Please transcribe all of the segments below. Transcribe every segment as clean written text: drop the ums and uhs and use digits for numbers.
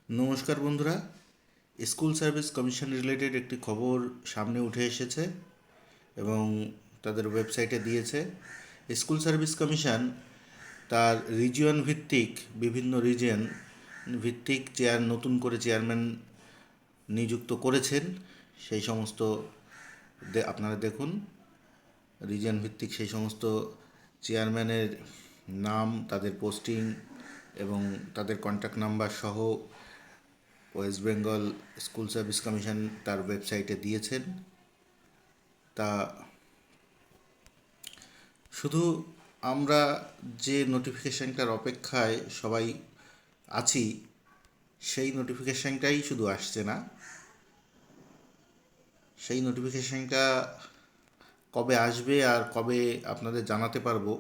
নমস্কার বন্ধুরা, school service commission related একটি খবর সামনে উঠে এসেছে এবং তাদের ওয়েবসাইটে দিয়েছে। স্কুল সার্ভিস কমিশন তার রিজিয়ন ভিত্তিক বিভিন্ন রিজিয়ন ভিত্তিক নতুন করে চেয়ারম্যান নিযুক্ত করেছেন। সেই সমস্ত আপনারা দেখুন, রিজিয়ন ভিত্তিক সেই সমস্ত চেয়ারম্যানের নাম, তাদের পোস্টিং এবং তাদের কন্ট্যাক্ট নাম্বার সহ West Bengal school service commission তার ওয়েবসাইটে দিয়েছেন। তা শুধু আমরা যে নোটিফিকেশানটার অপেক্ষায় সবাই আছি, সেই নোটিফিকেশানটাই শুধু আসছে না, সেই নোটিফিকেশানটা কবে আসবে আর কবে আপনাদের জানাতে পারবো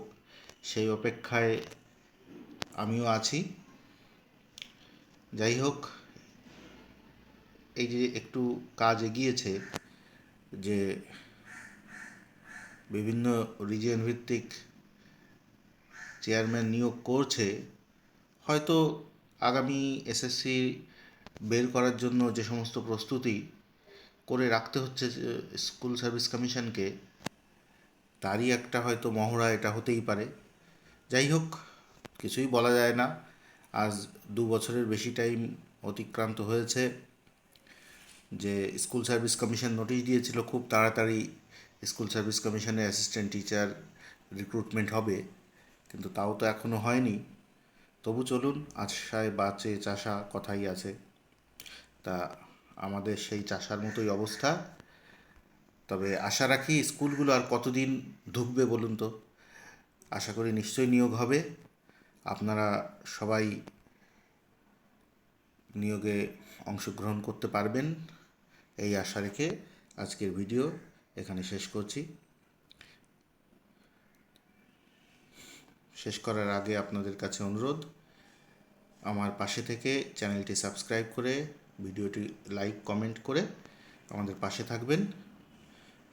সেই অপেক্ষায় আমিও আছি। যাই হোক, এই যে একটু কাজ এগিয়েছে, যে বিভিন্ন রিজিয়ন ভিত্তিক চেয়ারম্যান নিয়োগ করছে, হয়তো আগামী এসএসসি বের করার জন্য যে সমস্ত প্রস্তুতি করে রাখতে হচ্ছে স্কুল সার্ভিস কমিশনকে, তারই একটা হয়তো মহড়া এটা হতেই পারে। যাই হোক, কিছুই বলা যায় না। আজ 2 বছরের বেশি টাইম অতিক্রান্ত হয়েছে। যে স্কুল সার্ভিস কমিশন নোটিশ দিয়েছিল খুব তাড়াতাড়ি স্কুল সার্ভিস কমিশনে অ্যাসিস্ট্যান্ট টিচার রিক্রুটমেন্ট হবে, কিন্তু তাও তো এখনও হয়নি। তবু চলুন, আশায় বাঁচে চাষা কথাই আছে। তা আমাদের সেই চাষার মতোই অবস্থা। তবে আশা রাখি স্কুলগুলো আর কতদিন ঢুকবে বলুন তো। আশা করি নিশ্চয়ই নিয়োগ হবে। আপনারা সবাই নিয়োগে অংশগ্রহণ করতে পারবেন, এই আশা রেখে আজকের ভিডিও এখানে শেষ করছি। শেষ করার আগে আপনাদের কাছে অনুরোধ, আমার পাশে থেকে চ্যানেলটি সাবস্ক্রাইব করে ভিডিওটি লাইক কমেন্ট করে আমাদের পাশে থাকবেন।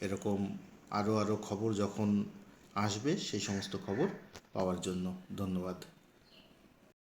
এরকম আরও খবর যখন আসবে সেই সমস্ত খবর পাওয়ার জন্য ধন্যবাদ।